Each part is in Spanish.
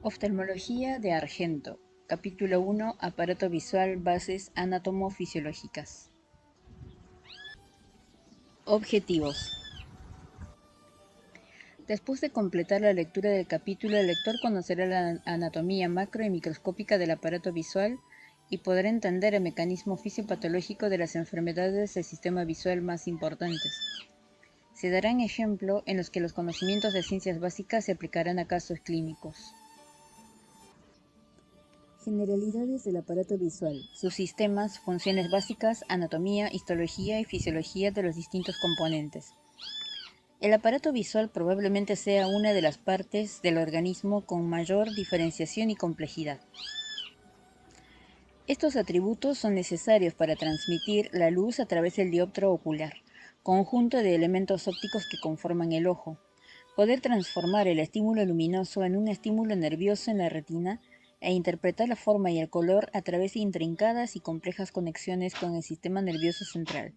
Oftalmología de Argento. Capítulo 1. Aparato visual, bases anatomofisiológicas. Objetivos. Después de completar la lectura del capítulo, el lector conocerá la anatomía macro y microscópica del aparato visual y podrá entender el mecanismo fisiopatológico de las enfermedades del sistema visual más importantes. Se darán ejemplos en los que los conocimientos de ciencias básicas se aplicarán a casos clínicos. Generalidades del aparato visual, sus sistemas, funciones básicas, anatomía, histología y fisiología de los distintos componentes. El aparato visual probablemente sea una de las partes del organismo con mayor diferenciación y complejidad. Estos atributos son necesarios para transmitir la luz a través del dioptro ocular, conjunto de elementos ópticos que conforman el ojo. Poder transformar el estímulo luminoso en un estímulo nervioso en la retina e interpretar la forma y el color a través de intrincadas y complejas conexiones con el sistema nervioso central.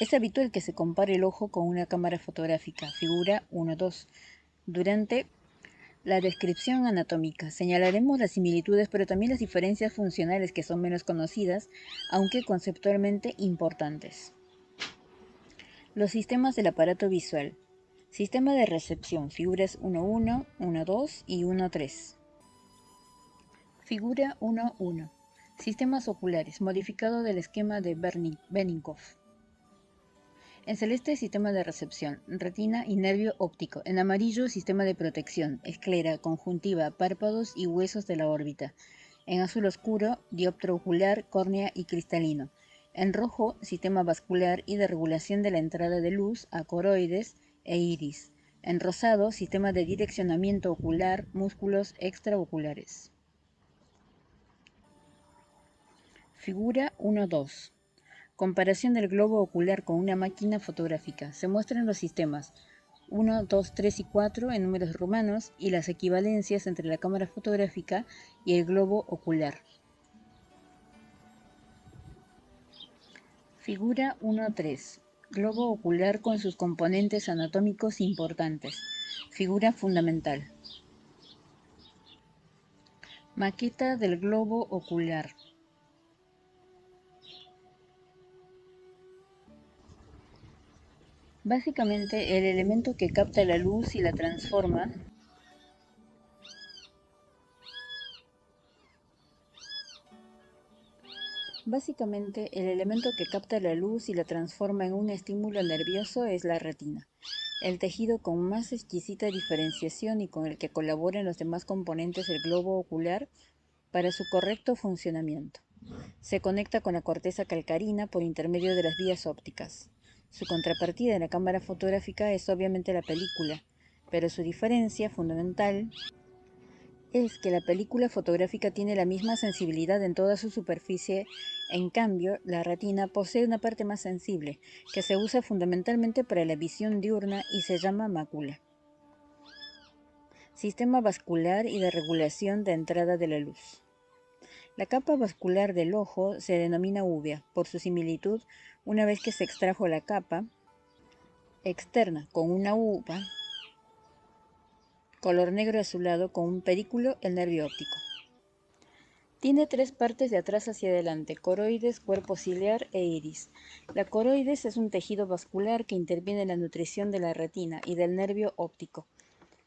Es habitual que se compare el ojo con una cámara fotográfica, figura 1.2. Durante la descripción anatómica señalaremos las similitudes, pero también las diferencias funcionales que son menos conocidas, aunque conceptualmente importantes. Los sistemas del aparato visual. Sistema de recepción, figuras 1.1, 1.2 y 1.3. Figura 1.1. Sistemas oculares, modificado del esquema de Benioff. En celeste, sistema de recepción, retina y nervio óptico. En amarillo, sistema de protección, esclera, conjuntiva, párpados y huesos de la órbita. En azul oscuro, dioptro ocular, córnea y cristalino. En rojo, sistema vascular y de regulación de la entrada de luz a coroides e iris. En rosado, sistema de direccionamiento ocular, músculos extraoculares. Figura 1.2. Comparación del globo ocular con una máquina fotográfica. Se muestran los sistemas 1, 2, 3 y 4 en números romanos y las equivalencias entre la cámara fotográfica y el globo ocular. Figura 1.3. Globo ocular con sus componentes anatómicos importantes. Figura fundamental. Maqueta del globo ocular. Básicamente, el elemento que capta la luz y la transforma en un estímulo nervioso es la retina, el tejido con más exquisita diferenciación y con el que colaboran los demás componentes del globo ocular para su correcto funcionamiento. Se conecta con la corteza calcarina por intermedio de las vías ópticas. Su contrapartida en la cámara fotográfica es obviamente la película, pero su diferencia fundamental es que la película fotográfica tiene la misma sensibilidad en toda su superficie. En cambio, la retina posee una parte más sensible, que se usa fundamentalmente para la visión diurna y se llama mácula. Sistema vascular y de regulación de entrada de la luz. La capa vascular del ojo se denomina uvea, por su similitud, una vez que se extrajo la capa externa con una uva, color negro azulado con un pedículo, el nervio óptico. Tiene tres partes de atrás hacia adelante: coroides, cuerpo ciliar e iris. La coroides es un tejido vascular que interviene en la nutrición de la retina y del nervio óptico.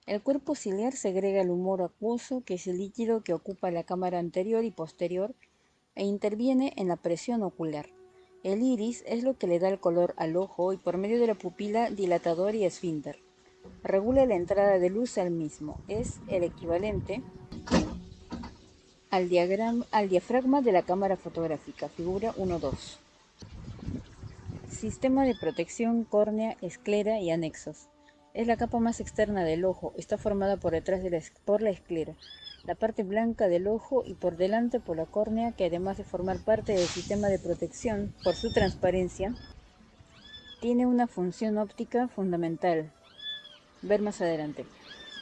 El cuerpo ciliar segrega el humor acuoso, que es el líquido que ocupa la cámara anterior y posterior, e interviene en la presión ocular. El iris es lo que le da el color al ojo y por medio de la pupila dilatador y esfínter regula la entrada de luz al mismo. Es el equivalente al diafragma de la cámara fotográfica, figura 1.2. Sistema de protección, córnea, esclera y anexos. Es la capa más externa del ojo. Está formada por detrás por la esclera, la parte blanca del ojo, y por delante por la córnea, que además de formar parte del sistema de protección por su transparencia, tiene una función óptica fundamental. Ver más adelante.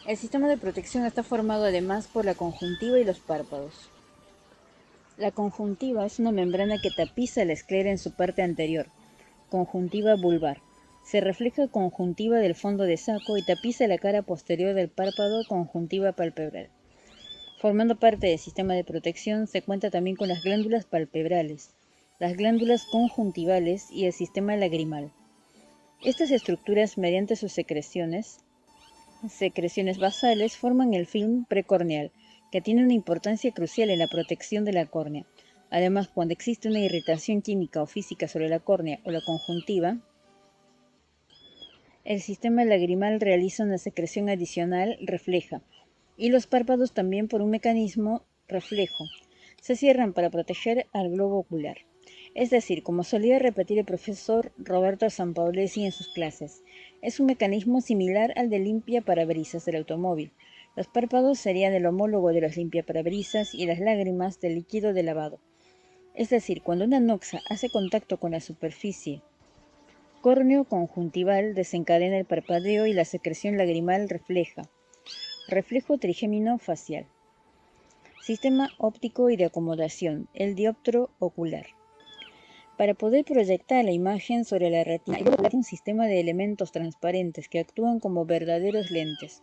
El sistema de protección está formado además por la conjuntiva y los párpados. La conjuntiva es una membrana que tapiza la esclera en su parte anterior, conjuntiva vulvar. Se refleja conjuntiva del fondo de saco y tapiza la cara posterior del párpado, conjuntiva palpebral. Formando parte del sistema de protección se cuenta también con las glándulas palpebrales, las glándulas conjuntivales y el sistema lagrimal. Estas estructuras, mediante sus secreciones basales, forman el film precorneal, que tiene una importancia crucial en la protección de la córnea. Además, cuando existe una irritación química o física sobre la córnea o la conjuntiva, el sistema lagrimal realiza una secreción adicional refleja, y los párpados también, por un mecanismo reflejo, se cierran para proteger al globo ocular. Es decir, como solía repetir el profesor Roberto Sampaolesi en sus clases, es un mecanismo similar al de limpiaparabrisas del automóvil. Los párpados serían el homólogo de los limpiaparabrisas y las lágrimas del líquido de lavado. Es decir, cuando una noxa hace contacto con la superficie córneo-conjuntival, desencadena el parpadeo y la secreción lagrimal refleja. Reflejo trigémino facial. Sistema óptico y de acomodación, el dioptro ocular. Para poder proyectar la imagen sobre la retina, hay un sistema de elementos transparentes que actúan como verdaderos lentes.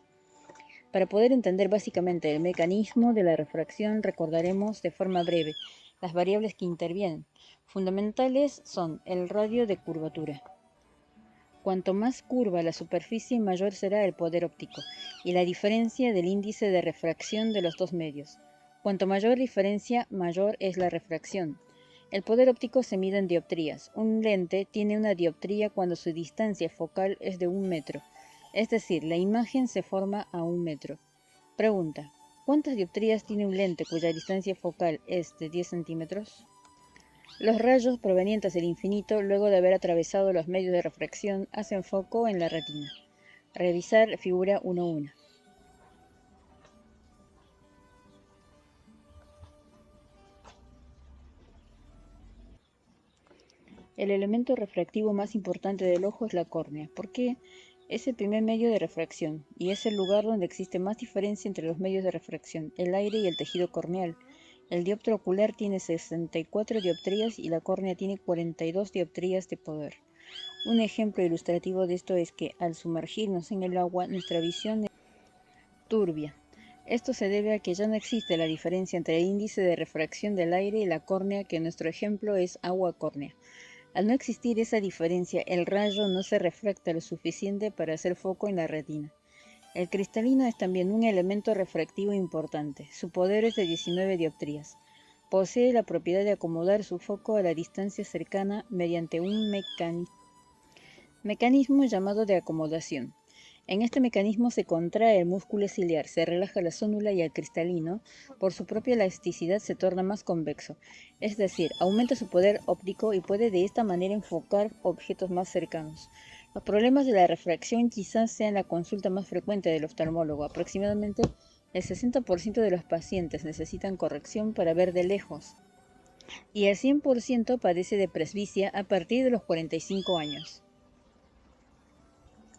Para poder entender básicamente el mecanismo de la refracción, recordaremos de forma breve las variables que intervienen. Fundamentales son el radio de curvatura. Cuanto más curva la superficie, mayor será el poder óptico, y la diferencia del índice de refracción de los dos medios. Cuanto mayor diferencia, mayor es la refracción. El poder óptico se mide en dioptrías. Un lente tiene una dioptría cuando su distancia focal es de 1 metro, es decir, la imagen se forma a 1 metro. Pregunta: ¿cuántas dioptrías tiene un lente cuya distancia focal es de 10 centímetros? Los rayos provenientes del infinito, luego de haber atravesado los medios de refracción, hacen foco en la retina. Revisar figura 1.1. El elemento refractivo más importante del ojo es la córnea. ¿Por qué? Es el primer medio de refracción y es el lugar donde existe más diferencia entre los medios de refracción, el aire y el tejido corneal. El dioptro ocular tiene 64 dioptrías y la córnea tiene 42 dioptrías de poder. Un ejemplo ilustrativo de esto es que al sumergirnos en el agua, nuestra visión es turbia. Esto se debe a que ya no existe la diferencia entre el índice de refracción del aire y la córnea, que en nuestro ejemplo es agua córnea. Al no existir esa diferencia, el rayo no se refracta lo suficiente para hacer foco en la retina. El cristalino es también un elemento refractivo importante. Su poder es de 19 dioptrías. Posee la propiedad de acomodar su foco a la distancia cercana mediante un mecanismo llamado de acomodación. En este mecanismo se contrae el músculo ciliar, se relaja la zónula y el cristalino, por su propia elasticidad, se torna más convexo, es decir, aumenta su poder óptico y puede de esta manera enfocar objetos más cercanos. Los problemas de la refracción quizás sean la consulta más frecuente del oftalmólogo. Aproximadamente el 60% de los pacientes necesitan corrección para ver de lejos y el 100% padece de presbicia a partir de los 45 años.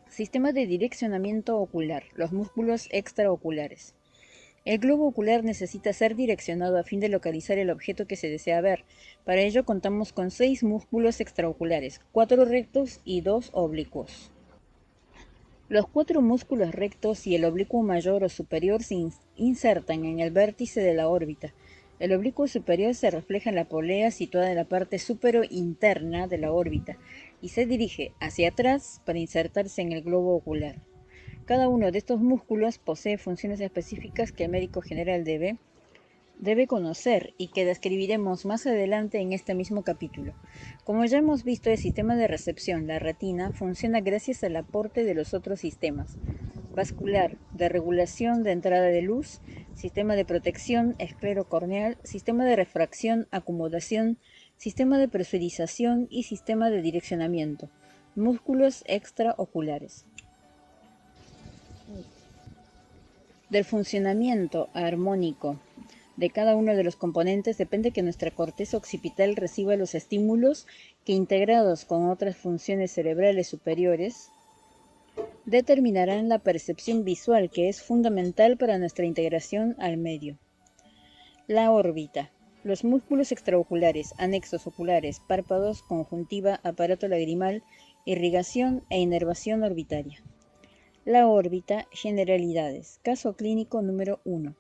Sistema de direccionamiento ocular, los músculos extraoculares. El globo ocular necesita ser direccionado a fin de localizar el objeto que se desea ver. Para ello contamos con 6 músculos extraoculares, 4 rectos y 2 oblicuos. Los 4 músculos rectos y el oblicuo mayor o superior se insertan en el vértice de la órbita. El oblicuo superior se refleja en la polea situada en la parte supero-interna de la órbita y se dirige hacia atrás para insertarse en el globo ocular. Cada uno de estos músculos posee funciones específicas que el médico general debe conocer y que describiremos más adelante en este mismo capítulo. Como ya hemos visto, el sistema de recepción, la retina, funciona gracias al aporte de los otros sistemas: vascular, de regulación de entrada de luz, sistema de protección, esclero corneal, sistema de refracción, acomodación, sistema de presurización y sistema de direccionamiento, músculos extraoculares. Del funcionamiento armónico de cada uno de los componentes depende que nuestra corteza occipital reciba los estímulos que, integrados con otras funciones cerebrales superiores, determinarán la percepción visual, que es fundamental para nuestra integración al medio. La órbita. Los músculos extraoculares, anexos oculares, párpados, conjuntiva, aparato lagrimal, irrigación e inervación orbitaria. La órbita, generalidades. Caso clínico número 1.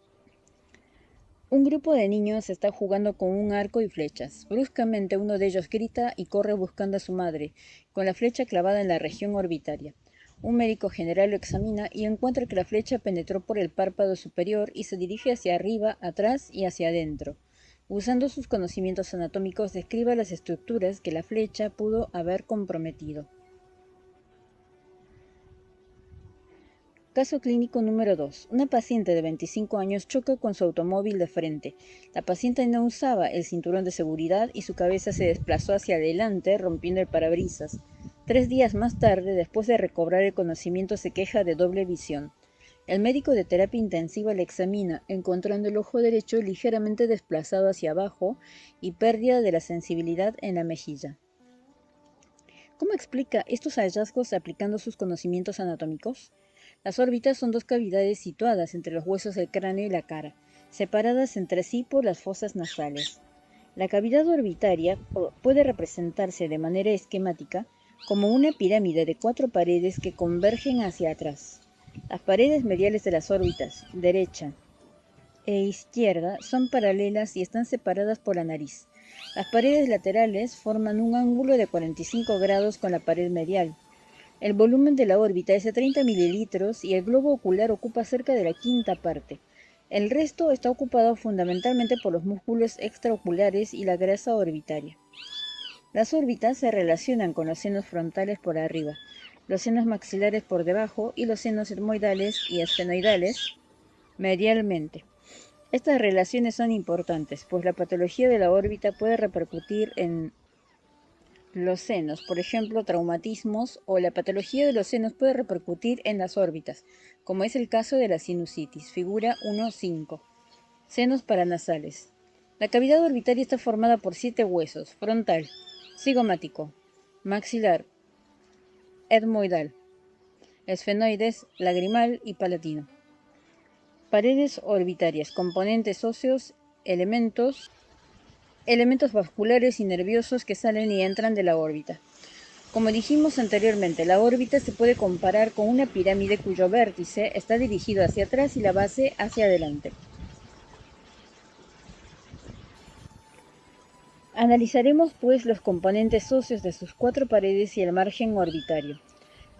Un grupo de niños está jugando con un arco y flechas. Bruscamente uno de ellos grita y corre buscando a su madre, con la flecha clavada en la región orbitaria. Un médico general lo examina y encuentra que la flecha penetró por el párpado superior y se dirige hacia arriba, atrás y hacia adentro. Usando sus conocimientos anatómicos, describe las estructuras que la flecha pudo haber comprometido. Caso clínico número 2. Una paciente de 25 años choca con su automóvil de frente. La paciente no usaba el cinturón de seguridad y su cabeza se desplazó hacia adelante, rompiendo el parabrisas. 3 días más tarde, después de recobrar el conocimiento, se queja de doble visión. El médico de terapia intensiva la examina, encontrando el ojo derecho ligeramente desplazado hacia abajo y pérdida de la sensibilidad en la mejilla. ¿Cómo explica estos hallazgos aplicando sus conocimientos anatómicos? Las órbitas son dos cavidades situadas entre los huesos del cráneo y la cara, separadas entre sí por las fosas nasales. La cavidad orbitaria puede representarse de manera esquemática como una pirámide de 4 paredes que convergen hacia atrás. Las paredes mediales de las órbitas, derecha e izquierda, son paralelas y están separadas por la nariz. Las paredes laterales forman un ángulo de 45 grados con la pared medial. El volumen de la órbita es de 30 mililitros y el globo ocular ocupa cerca de la quinta parte. El resto está ocupado fundamentalmente por los músculos extraoculares y la grasa orbitaria. Las órbitas se relacionan con los senos frontales por arriba, los senos maxilares por debajo y los senos etmoidales y esfenoidales medialmente. Estas relaciones son importantes, pues la patología de la órbita puede repercutir en los senos, por ejemplo, traumatismos, o la patología de los senos puede repercutir en las órbitas, como es el caso de la sinusitis, figura 1.5. Senos paranasales. La cavidad orbitaria está formada por 7 huesos: frontal, cigomático, maxilar, etmoidal, esfenoides, lagrimal y palatino. Paredes orbitarias, componentes óseos, elementos vasculares y nerviosos que salen y entran de la órbita. Como dijimos anteriormente, la órbita se puede comparar con una pirámide cuyo vértice está dirigido hacia atrás y la base hacia adelante. Analizaremos pues los componentes óseos de sus 4 paredes y el margen orbitario.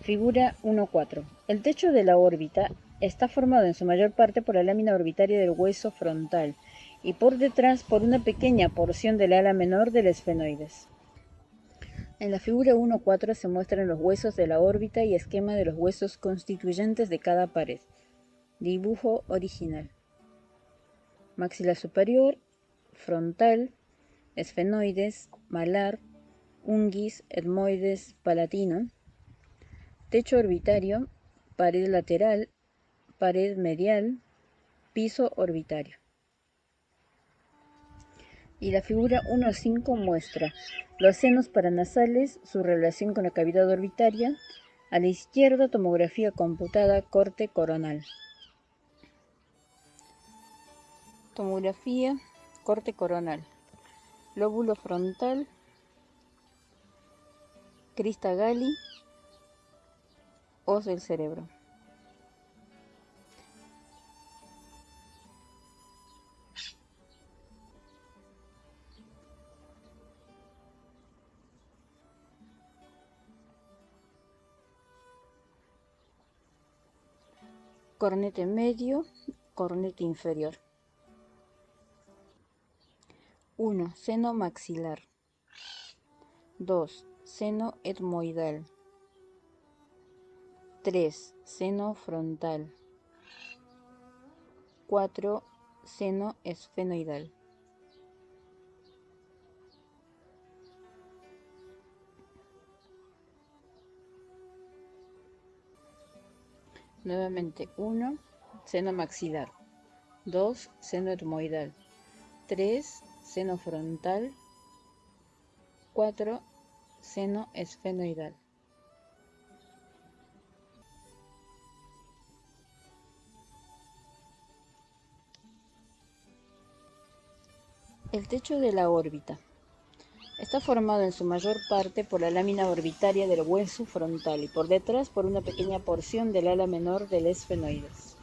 Figura 1.4. El techo de la órbita está formado en su mayor parte por la lámina orbitaria del hueso frontal y por detrás por una pequeña porción del ala menor del esfenoides. En la figura 1.4 se muestran los huesos de la órbita y esquema de los huesos constituyentes de cada pared. Dibujo original. Maxila superior, frontal, esfenoides, malar, unguis, etmoides, palatino. Techo orbitario, pared lateral, pared medial, piso orbitario. Y la figura 1.5 muestra los senos paranasales, su relación con la cavidad orbitaria. A la izquierda, tomografía computada, corte coronal. Tomografía, corte coronal. Lóbulo frontal, crista Galli, hoz del cerebro. Cornete medio, cornete inferior. 1. Seno maxilar. 2. Seno etmoidal. 3. Seno frontal. 4. Seno esfenoidal. Nuevamente, 1. Seno maxilar. 2. Seno etmoidal. 3. Seno frontal. 4. Seno esfenoidal. El techo de la órbita está formado en su mayor parte por la lámina orbitaria del hueso frontal y por detrás por una pequeña porción del ala menor del esfenoides.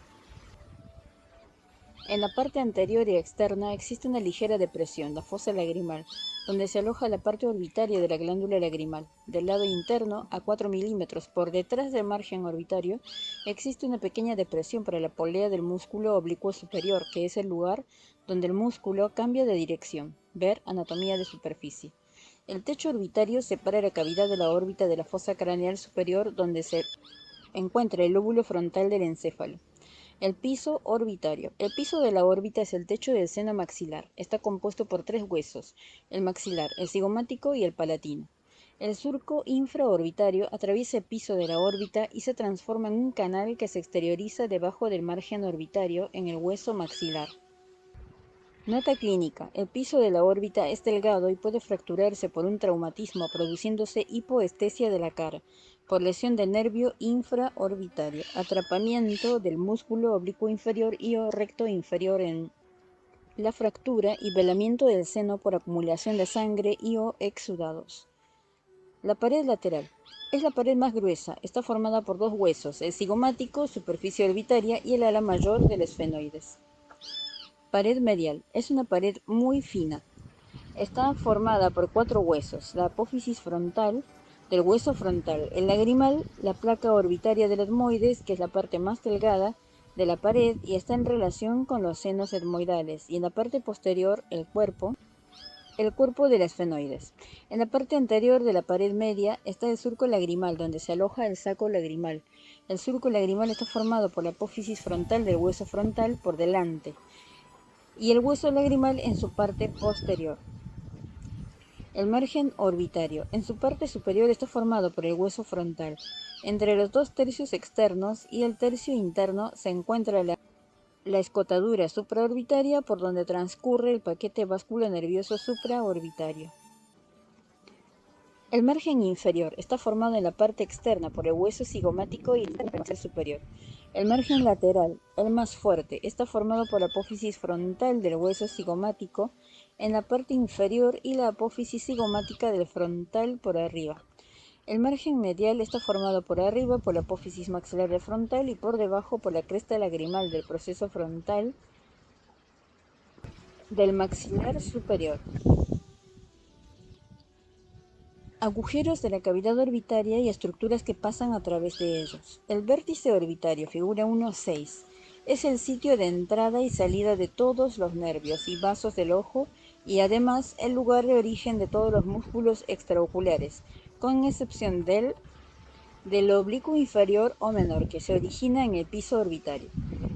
En la parte anterior y externa existe una ligera depresión, la fosa lagrimal, donde se aloja la parte orbitaria de la glándula lagrimal. Del lado interno, a 4 milímetros por detrás del margen orbitario, existe una pequeña depresión para la polea del músculo oblicuo superior, que es el lugar donde el músculo cambia de dirección. Ver anatomía de superficie. El techo orbitario separa la cavidad de la órbita de la fosa craneal superior, donde se encuentra el lóbulo frontal del encéfalo. El piso orbitario. El piso de la órbita es el techo del seno maxilar. Está compuesto por tres huesos, el maxilar, el cigomático y el palatino. El surco infraorbitario atraviesa el piso de la órbita y se transforma en un canal que se exterioriza debajo del margen orbitario en el hueso maxilar. Nota clínica. El piso de la órbita es delgado y puede fracturarse por un traumatismo, produciéndose hipoestesia de la cara, por lesión del nervio infraorbitario, atrapamiento del músculo oblicuo inferior y o recto inferior en la fractura y velamiento del seno por acumulación de sangre y o exudados. La pared lateral. Es la pared más gruesa. Está formada por dos huesos, el cigomático, superficie orbitaria, y el ala mayor del esfenoides. Pared medial. Es una pared muy fina. Está formada por cuatro huesos: la apófisis frontal del hueso frontal, el lagrimal, la placa orbitaria del etmoides, que es la parte más delgada de la pared y está en relación con los senos etmoidales, y en la parte posterior el cuerpo del esfenoides. En la parte anterior de la pared media está el surco lagrimal, donde se aloja el saco lagrimal. El surco lagrimal está formado por la apófisis frontal del hueso frontal por delante y el hueso lagrimal en su parte posterior. El margen orbitario. En su parte superior está formado por el hueso frontal. Entre los dos tercios externos y el tercio interno se encuentra la escotadura supraorbitaria por donde transcurre el paquete vasculonervioso supraorbitario. El margen inferior está formado en la parte externa por el hueso cigomático y el tercer superior. El margen lateral, el más fuerte, está formado por la apófisis frontal del hueso cigomático en la parte inferior y la apófisis cigomática del frontal por arriba. El margen medial está formado por arriba por la apófisis maxilar del frontal y por debajo por la cresta lagrimal del proceso frontal del maxilar superior. Agujeros de la cavidad orbitaria y estructuras que pasan a través de ellos. El vértice orbitario, figura 1.6, es el sitio de entrada y salida de todos los nervios y vasos del ojo y además el lugar de origen de todos los músculos extraoculares, con excepción del oblicuo inferior o menor, que se origina en el piso orbitario.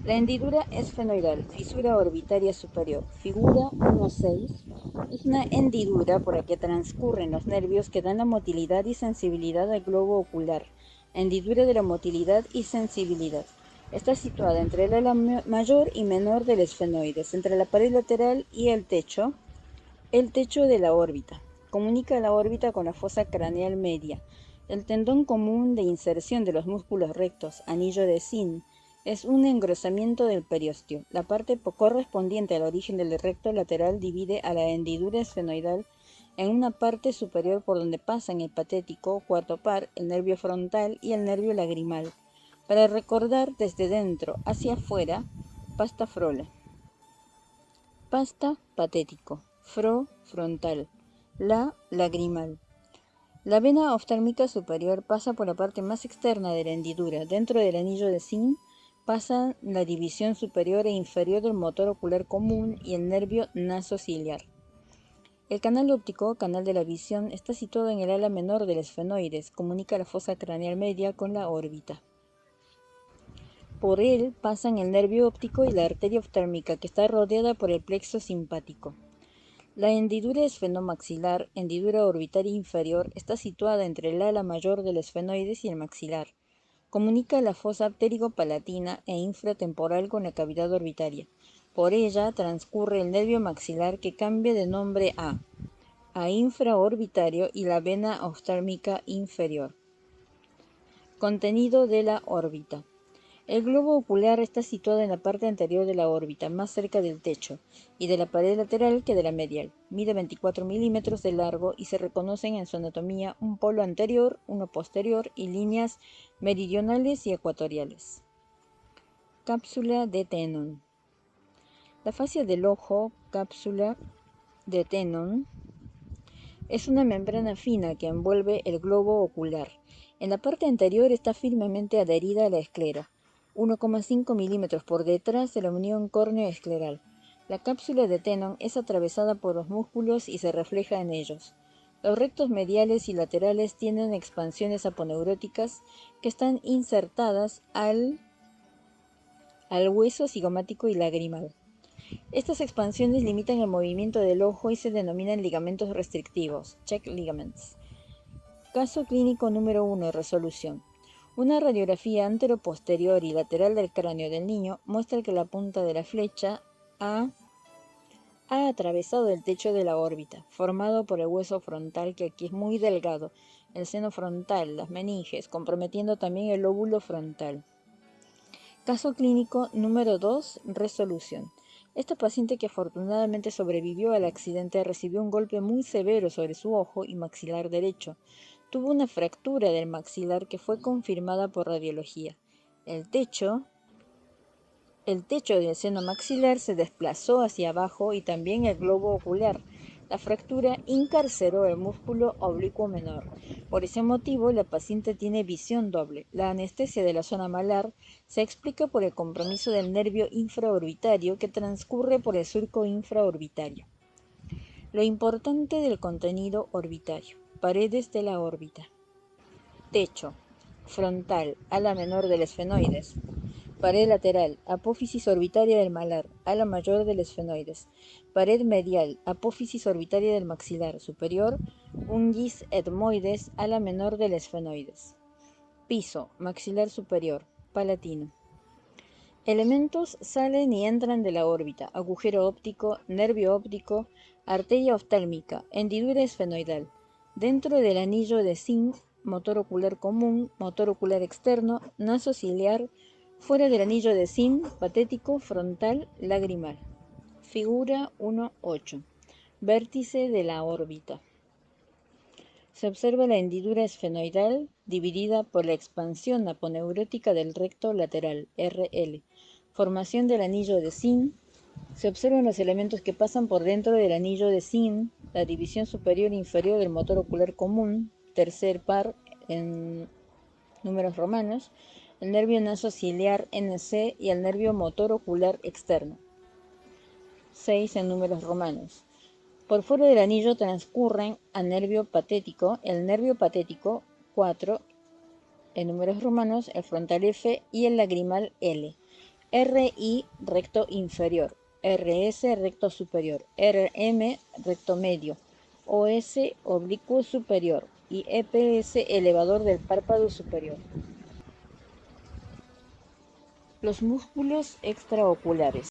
La hendidura esfenoidal, fisura orbitaria superior, figura 1.6, es una hendidura por la que transcurren los nervios que dan la motilidad y sensibilidad al globo ocular. Hendidura de la motilidad y sensibilidad. Está situada entre el ala mayor y menor del esfenoides, entre la pared lateral y el techo de la órbita. Comunica la órbita con la fosa craneal media. El tendón común de inserción de los músculos rectos, anillo de Zinn, es un engrosamiento del periósteo. La parte correspondiente al origen del recto lateral divide a la hendidura esfenoidal en una parte superior por donde pasan el patético, cuarto par, el nervio frontal y el nervio lagrimal. Para recordar desde dentro hacia afuera, pasta frola. Pasta patético. Frontal, la lagrimal. La vena oftálmica superior pasa por la parte más externa de la hendidura. Dentro del anillo de Zinn pasa la división superior e inferior del motor ocular común y el nervio nasociliar. El canal óptico, canal de la visión, está situado en el ala menor del esfenoides. Comunica la fosa craneal media con la órbita. Por él pasan el nervio óptico y la arteria oftálmica, que está rodeada por el plexo simpático. La hendidura esfenomaxilar, hendidura orbitaria inferior, está situada entre el ala mayor del esfenoides y el maxilar. Comunica la fosa pterigo-palatina e infratemporal con la cavidad orbitaria. Por ella transcurre el nervio maxilar, que cambia de nombre a infraorbitario, y la vena oftálmica inferior. Contenido de la órbita. El globo ocular está situado en la parte anterior de la órbita, más cerca del techo y de la pared lateral que de la medial. Mide 24 milímetros de largo y se reconocen en su anatomía un polo anterior, uno posterior y líneas meridionales y ecuatoriales. Cápsula de Tenon. La fascia del ojo, cápsula de Tenon, es una membrana fina que envuelve el globo ocular. En la parte anterior está firmemente adherida a la esclera, 1,5 milímetros por detrás de la unión córneo-escleral. La cápsula de Tenon es atravesada por los músculos y se refleja en ellos. Los rectos mediales y laterales tienen expansiones aponeuróticas que están insertadas al hueso cigomático y lagrimal. Estas expansiones limitan el movimiento del ojo y se denominan ligamentos restrictivos, check ligaments. Caso clínico número 1, resolución. Una radiografía antero-posterior y lateral del cráneo del niño muestra que la punta de la flecha ha atravesado el techo de la órbita, formado por el hueso frontal, que aquí es muy delgado, el seno frontal, las meninges, comprometiendo también el lóbulo frontal. Caso clínico número 2, resolución. Esta paciente, que afortunadamente sobrevivió al accidente, recibió un golpe muy severo sobre su ojo y maxilar derecho. Tuvo una fractura del maxilar que fue confirmada por radiología. El techo del seno maxilar se desplazó hacia abajo y también el globo ocular. La fractura incarceró el músculo oblicuo menor. Por ese motivo, la paciente tiene visión doble. La anestesia de la zona malar se explica por el compromiso del nervio infraorbitario que transcurre por el surco infraorbitario. Lo importante del contenido orbitario. Paredes de la órbita. Techo. Frontal, ala menor del esfenoides. Pared lateral, apófisis orbitaria del malar, ala mayor del esfenoides. Pared medial, apófisis orbitaria del maxilar superior, ungis etmoides, ala menor del esfenoides. Piso, maxilar superior, palatino. Elementos salen y entran de la órbita: agujero óptico, nervio óptico, arteria oftálmica, hendidura esfenoidal. Dentro del anillo de zinc, motor ocular común, motor ocular externo, naso ciliar. Fuera del anillo de zinc, patético, frontal, lagrimal. Figura 1.8. Vértice de la órbita. Se observa la hendidura esfenoidal dividida por la expansión aponeurótica del recto lateral, RL. Formación del anillo de zinc. Se observan los elementos que pasan por dentro del anillo de zinc, la división superior e inferior del motor ocular común, tercer par en números romanos, el nervio nasociliar NC y el nervio motor ocular externo, 6 en números romanos. Por fuera del anillo transcurren al nervio patético, el nervio patético, 4 en números romanos, el frontal F y el lagrimal L. RI recto inferior, RS recto superior, RM recto medio, OS oblicuo superior y EPS elevador del párpado superior. Los músculos extraoculares.